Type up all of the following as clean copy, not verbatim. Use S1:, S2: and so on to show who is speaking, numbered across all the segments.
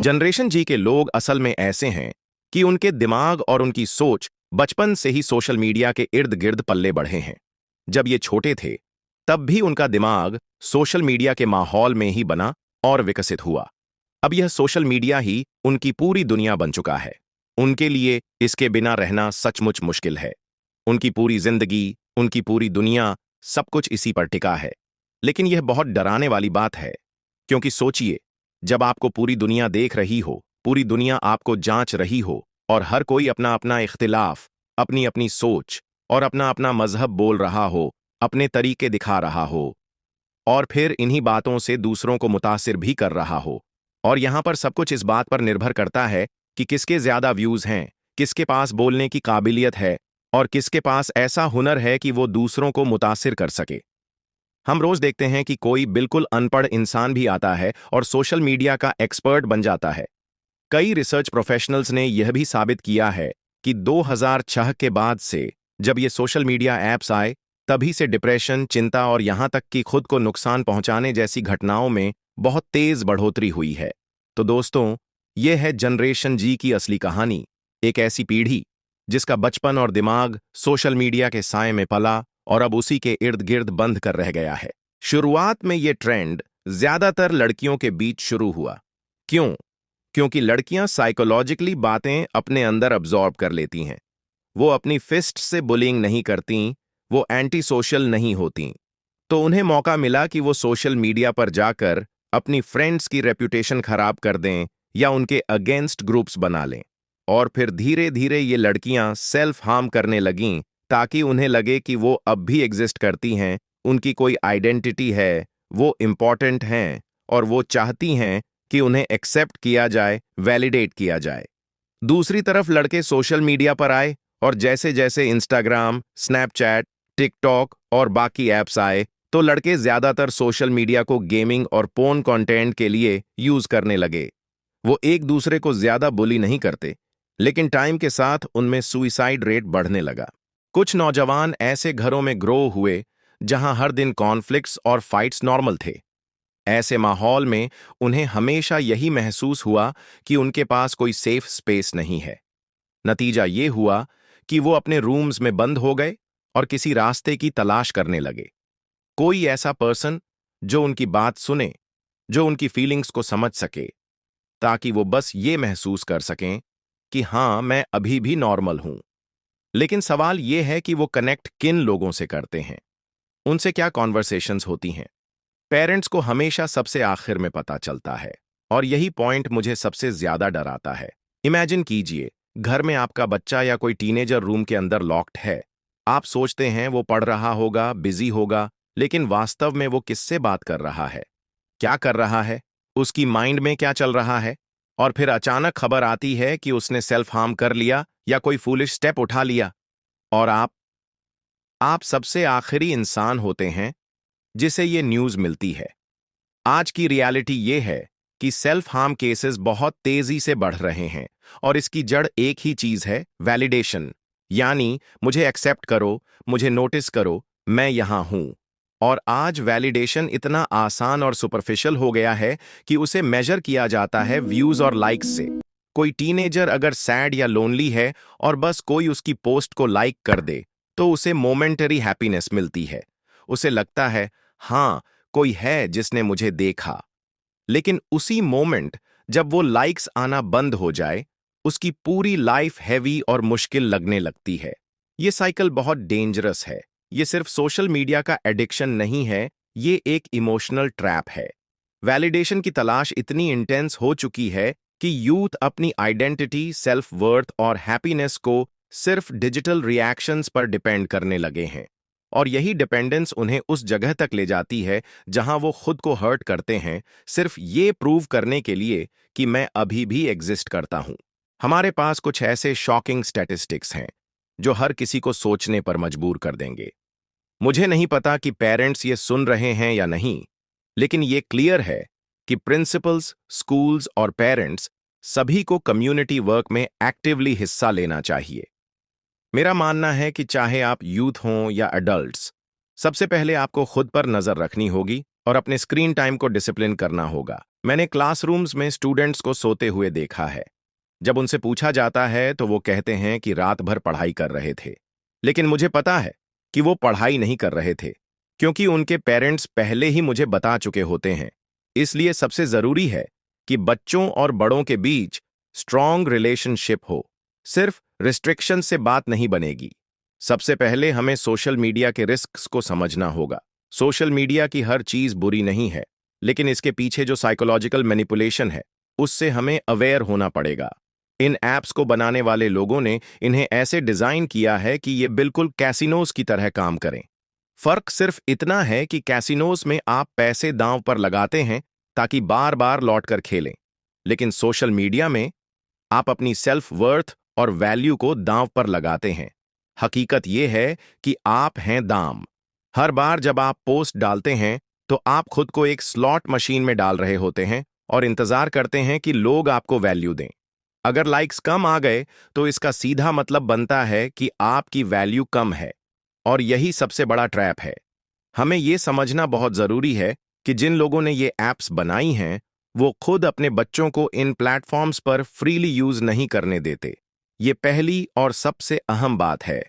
S1: Generation जी के लोग असल में ऐसे हैं कि उनके दिमाग और उनकी सोच बचपन से ही सोशल मीडिया के इर्द गिर्द पल्ले बढ़े हैं। जब ये छोटे थे तब भी उनका दिमाग सोशल मीडिया के माहौल में ही बना और विकसित हुआ। अब यह सोशल मीडिया ही उनकी पूरी दुनिया बन चुका है। उनके लिए इसके बिना रहना सचमुच मुश्किल है। उनकी पूरी जिंदगी, उनकी पूरी दुनिया, सब कुछ इसी पर टिका है। लेकिन यह बहुत डराने वाली बात है, क्योंकि सोचिए, जब आपको पूरी दुनिया देख रही हो, पूरी दुनिया आपको जांच रही हो और हर कोई अपना अपना इख्तिलाफ, अपनी अपनी सोच और अपना अपना मजहब बोल रहा हो, अपने तरीके दिखा रहा हो और फिर इन्हीं बातों से दूसरों को मुतासिर भी कर रहा हो। और यहां पर सब कुछ इस बात पर निर्भर करता है कि किसके ज्यादा व्यूज हैं, किसके पास बोलने की काबिलियत है और किसके पास ऐसा हुनर है कि वो दूसरों को मुतासिर कर सके। हम रोज देखते हैं कि कोई बिल्कुल अनपढ़ इंसान भी आता है और सोशल मीडिया का एक्सपर्ट बन जाता है। कई रिसर्च प्रोफेशनल्स ने यह भी साबित किया है कि 2006 के बाद से जब ये सोशल मीडिया ऐप्स आए, तभी से डिप्रेशन, चिंता और यहां तक कि खुद को नुकसान पहुंचाने जैसी घटनाओं में बहुत तेज बढ़ोतरी हुई है। तो दोस्तों, यह है जनरेशन जी की असली कहानी। एक ऐसी पीढ़ी जिसका बचपन और दिमाग सोशल मीडिया के साए में पला और अब उसी के इर्द गिर्द बंध कर रह गया है। शुरुआत में यह ट्रेंड ज्यादातर लड़कियों के बीच शुरू हुआ। क्यों? क्योंकि लड़कियां साइकोलॉजिकली बातें अपने अंदर अब्जॉर्ब कर लेती हैं। वो अपनी फिस्ट से बुलिंग नहीं करती, वो एंटी सोशल नहीं होती। तो उन्हें मौका मिला कि वो सोशल मीडिया पर जाकर अपनी फ्रेंड्स की रेपुटेशन खराब कर दें या उनके अगेंस्ट ग्रुप्स बना लें। और फिर धीरे धीरे ये लड़कियां सेल्फ हार्म करने लगीं ताकि उन्हें लगे कि वो अब भी एग्जिस्ट करती हैं, उनकी कोई आइडेंटिटी है, वो इम्पॉर्टेंट हैं और वो चाहती हैं कि उन्हें एक्सेप्ट किया जाए, वैलिडेट किया जाए। दूसरी तरफ लड़के सोशल मीडिया पर आए और जैसे जैसे इंस्टाग्राम, स्नैपचैट, टिकटॉक और बाकी ऐप्स आए, तो लड़के ज्यादातर सोशल मीडिया को गेमिंग और पोर्न कंटेंट के लिए यूज करने लगे। वो एक दूसरे को ज्यादा बुली नहीं करते, लेकिन टाइम के साथ उनमें सुइसाइड रेट बढ़ने लगा। कुछ नौजवान ऐसे घरों में ग्रो हुए जहां हर दिन कॉन्फ्लिक्ट्स और फाइट्स नॉर्मल थे। ऐसे माहौल में उन्हें हमेशा यही महसूस हुआ कि उनके पास कोई सेफ स्पेस नहीं है। नतीजा ये हुआ कि वो अपने रूम्स में बंद हो गए और किसी रास्ते की तलाश करने लगे। कोई ऐसा पर्सन जो उनकी बात सुने, जो उनकी फीलिंग्स को समझ सके, ताकि वो बस ये महसूस कर सकें कि हाँ, मैं अभी भी नॉर्मल हूं। लेकिन सवाल ये है कि वो कनेक्ट किन लोगों से करते हैं, उनसे क्या कॉन्वर्सेशंस होती हैं। पेरेंट्स को हमेशा सबसे आखिर में पता चलता है और यही पॉइंट मुझे सबसे ज्यादा डराता है। इमेजिन कीजिए, घर में आपका बच्चा या कोई टीनेजर रूम के अंदर लॉक्ड है। आप सोचते हैं वो पढ़ रहा होगा, बिजी होगा, लेकिन वास्तव में वो किससे बात कर रहा है, क्या कर रहा है, उसकी माइंड में क्या चल रहा है। और फिर अचानक खबर आती है कि उसने सेल्फ हार्म कर लिया या कोई फूलिश स्टेप उठा लिया। और आप सबसे आखिरी इंसान होते हैं जिसे ये न्यूज़ मिलती है। आज की रियलिटी ये है कि सेल्फ हार्म केसेस बहुत तेजी से बढ़ रहे हैं और इसकी जड़ एक ही चीज है, वैलिडेशन। यानी मुझे एक्सेप्ट करो, मुझे नोटिस करो, मैं यहां हूं। और आज वैलिडेशन इतना आसान और सुपरफिशियल हो गया है कि उसे मेजर किया जाता है व्यूज और लाइक्स से। कोई टीनेजर अगर सैड या लोनली है और बस कोई उसकी पोस्ट को लाइक कर दे, तो उसे मोमेंटरी हैप्पीनेस मिलती है। उसे लगता है, हाँ, कोई है जिसने मुझे देखा। लेकिन उसी मोमेंट जब वो लाइक्स आना बंद हो जाए, उसकी पूरी लाइफ हैवी और मुश्किल लगने लगती है। ये साइकिल बहुत डेंजरस है। ये सिर्फ सोशल मीडिया का एडिक्शन नहीं है, ये एक इमोशनल ट्रैप है। वैलिडेशन की तलाश इतनी इंटेंस हो चुकी है कि यूथ अपनी आइडेंटिटी, सेल्फ वर्थ और हैप्पीनेस को सिर्फ डिजिटल रिएक्शंस पर डिपेंड करने लगे हैं। और यही डिपेंडेंस उन्हें उस जगह तक ले जाती है जहां वो खुद को हर्ट करते हैं, सिर्फ ये प्रूव करने के लिए कि मैं अभी भी एग्जिस्ट करता हूं। हमारे पास कुछ ऐसे शॉकिंग स्टैटिस्टिक्स हैं जो हर किसी को सोचने पर मजबूर कर देंगे। मुझे नहीं पता कि पेरेंट्स ये सुन रहे हैं या नहीं, लेकिन ये क्लियर है कि प्रिंसिपल्स, स्कूल्स और पेरेंट्स सभी को कम्युनिटी वर्क में एक्टिवली हिस्सा लेना चाहिए। मेरा मानना है कि चाहे आप यूथ हों या एडल्ट्स, सबसे पहले आपको खुद पर नजर रखनी होगी और अपने स्क्रीन टाइम को डिसिप्लिन करना होगा। मैंने क्लासरूम्स में स्टूडेंट्स को सोते हुए देखा है। जब उनसे पूछा जाता है तो वो कहते हैं कि रात भर पढ़ाई कर रहे थे, लेकिन मुझे पता है कि वो पढ़ाई नहीं कर रहे थे, क्योंकि उनके पेरेंट्स पहले ही मुझे बता चुके होते हैं। इसलिए सबसे जरूरी है कि बच्चों और बड़ों के बीच स्ट्रॉन्ग रिलेशनशिप हो। सिर्फ रिस्ट्रिक्शन से बात नहीं बनेगी। सबसे पहले हमें सोशल मीडिया के रिस्क्स को समझना होगा। सोशल मीडिया की हर चीज बुरी नहीं है, लेकिन इसके पीछे जो साइकोलॉजिकल मैनिपुलेशन है, उससे हमें अवेयर होना पड़ेगा। इन ऐप्स को बनाने वाले लोगों ने इन्हें ऐसे डिजाइन किया है कि ये बिल्कुल कैसीनोज की तरह काम करें। फर्क सिर्फ इतना है कि कैसीनोज में आप पैसे दांव पर लगाते हैं ताकि बार बार लौट कर खेलें, लेकिन सोशल मीडिया में आप अपनी सेल्फ वर्थ और वैल्यू को दांव पर लगाते हैं। हकीकत यह है कि आप हैं दाम। हर बार जब आप पोस्ट डालते हैं तो आप खुद को एक स्लॉट मशीन में डाल रहे होते हैं और इंतजार करते हैं कि लोग आपको वैल्यू दें। अगर लाइक्स कम आ गए तो इसका सीधा मतलब बनता है कि आपकी वैल्यू कम है, और यही सबसे बड़ा ट्रैप है। हमें यह समझना बहुत जरूरी है कि जिन लोगों ने ये ऐप्स बनाई हैं वो खुद अपने बच्चों को इन प्लेटफॉर्म्स पर फ्रीली यूज नहीं करने देते। ये पहली और सबसे अहम बात है।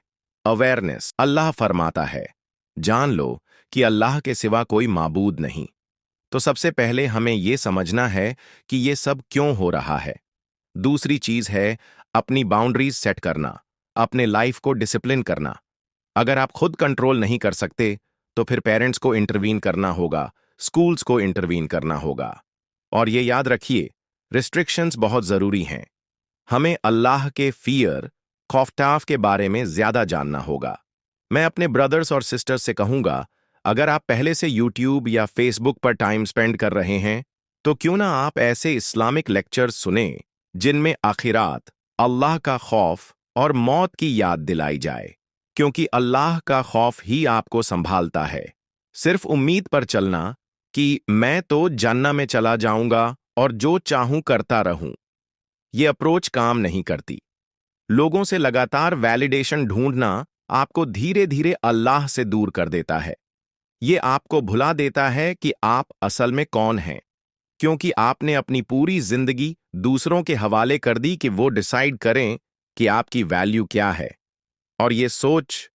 S1: अवेयरनेस। अल्लाह फरमाता है, जान लो कि अल्लाह के सिवा कोई माबूद नहीं। तो सबसे पहले हमें यह समझना है कि ये सब क्यों हो रहा है। दूसरी चीज है अपनी बाउंड्रीज सेट करना, अपने लाइफ को डिसिप्लिन करना। अगर आप खुद कंट्रोल नहीं कर सकते तो फिर पेरेंट्स को इंटरवीन करना होगा, स्कूल्स को इंटरवीन करना होगा। और ये याद रखिए, रिस्ट्रिक्शंस बहुत जरूरी हैं। हमें अल्लाह के फियर, खौफताफ के बारे में ज्यादा जानना होगा। मैं अपने ब्रदर्स और सिस्टर्स से कहूंगा, अगर आप पहले से यूट्यूब या फेसबुक पर टाइम स्पेंड कर रहे हैं तो क्यों ना आप ऐसे इस्लामिक लेक्चर्स सुने जिनमें आखिरात, अल्लाह का खौफ और मौत की याद दिलाई जाए, क्योंकि अल्लाह का खौफ ही आपको संभालता है। सिर्फ उम्मीद पर चलना कि मैं तो जन्नत में चला जाऊंगा और जो चाहूं करता रहूं, ये अप्रोच काम नहीं करती। लोगों से लगातार वैलिडेशन ढूंढना आपको धीरे धीरे अल्लाह से दूर कर देता है। ये आपको भुला देता है कि आप असल में कौन हैं, क्योंकि आपने अपनी पूरी जिंदगी दूसरों के हवाले कर दी कि वो डिसाइड करें कि आपकी वैल्यू क्या है। और ये सोच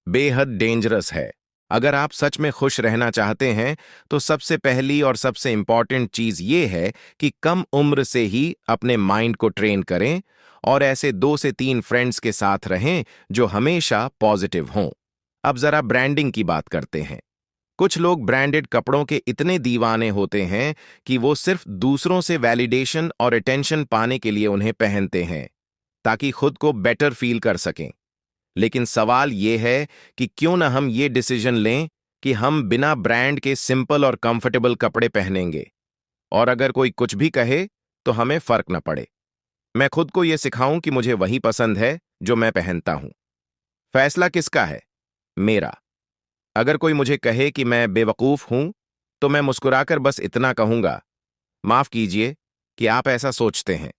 S1: बेहद डेंजरस है। अगर आप सच में खुश रहना चाहते हैं तो सबसे पहली और सबसे इंपॉर्टेंट चीज ये है कि कम उम्र से ही अपने माइंड को ट्रेन करें और ऐसे 2 से 3 फ्रेंड्स के साथ रहें जो हमेशा पॉजिटिव हों। अब जरा ब्रांडिंग की बात करते हैं। कुछ लोग ब्रांडेड कपड़ों के इतने दीवाने होते हैं कि वो सिर्फ दूसरों से वैलिडेशन और अटेंशन पाने के लिए उन्हें पहनते हैं ताकि खुद को बेटर फील कर सकें। लेकिन सवाल यह है कि क्यों ना हम ये डिसीजन लें कि हम बिना ब्रांड के सिंपल और कंफर्टेबल कपड़े पहनेंगे, और अगर कोई कुछ भी कहे तो हमें फर्क न पड़े। मैं खुद को यह सिखाऊं कि मुझे वही पसंद है जो मैं पहनता हूं। फैसला किसका है? मेरा। अगर कोई मुझे कहे कि मैं बेवकूफ हूं तो मैं मुस्कुराकर बस इतना कहूंगा, माफ कीजिए कि आप ऐसा सोचते हैं।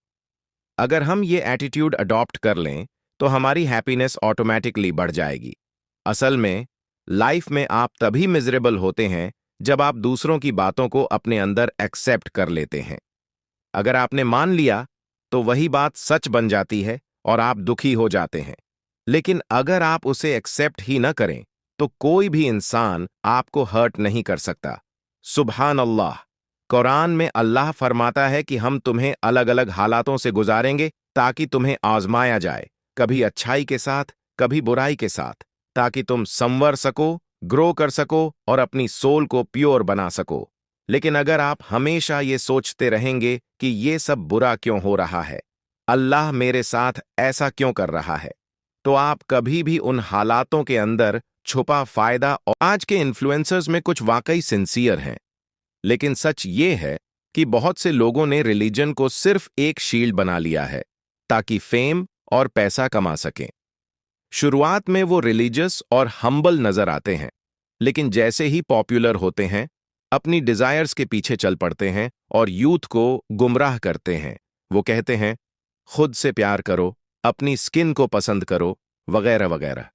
S1: अगर हम ये एटीट्यूड अडॉप्ट कर लें तो हमारी हैप्पीनेस ऑटोमेटिकली बढ़ जाएगी। असल में लाइफ में आप तभी मिजरेबल होते हैं जब आप दूसरों की बातों को अपने अंदर एक्सेप्ट कर लेते हैं। अगर आपने मान लिया तो वही बात सच बन जाती है और आप दुखी हो जाते हैं। लेकिन अगर आप उसे एक्सेप्ट ही न करें तो कोई भी इंसान आपको हर्ट नहीं कर सकता। सुभान अल्लाह। कुरान में अल्लाह फरमाता है कि हम तुम्हें अलग अलग हालातों से गुजारेंगे ताकि तुम्हें आजमाया जाए, कभी अच्छाई के साथ, कभी बुराई के साथ, ताकि तुम संवर सको, ग्रो कर सको और अपनी सोल को प्योर बना सको। लेकिन अगर आप हमेशा ये सोचते रहेंगे कि ये सब बुरा क्यों हो रहा है, अल्लाह मेरे साथ ऐसा क्यों कर रहा है, तो आप कभी भी उन हालातों के अंदर छुपा फायदा। और आज के इन्फ्लुएंसर्स में कुछ वाकई सिंसियर हैं, लेकिन सच ये है कि बहुत से लोगों ने रिलीजन को सिर्फ एक शील्ड बना लिया है ताकि फेम और पैसा कमा सकें। शुरुआत में वो रिलीजियस और हम्बल नजर आते हैं, लेकिन जैसे ही पॉपुलर होते हैं अपनी डिजायर्स के पीछे चल पड़ते हैं और यूथ को गुमराह करते हैं। वो कहते हैं खुद से प्यार करो, अपनी स्किन को पसंद करो, वगैरह वगैरह।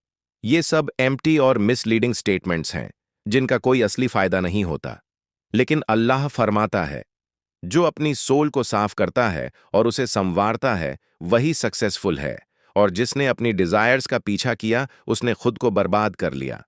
S1: ये सब एम्प्टी और मिसलीडिंग स्टेटमेंट्स हैं जिनका कोई असली फायदा नहीं होता। लेकिन अल्लाह फरमाता है, जो अपनी सोल को साफ करता है और उसे संवारता है वही सक्सेसफुल है, और जिसने अपनी डिजायर्स का पीछा किया उसने खुद को बर्बाद कर लिया।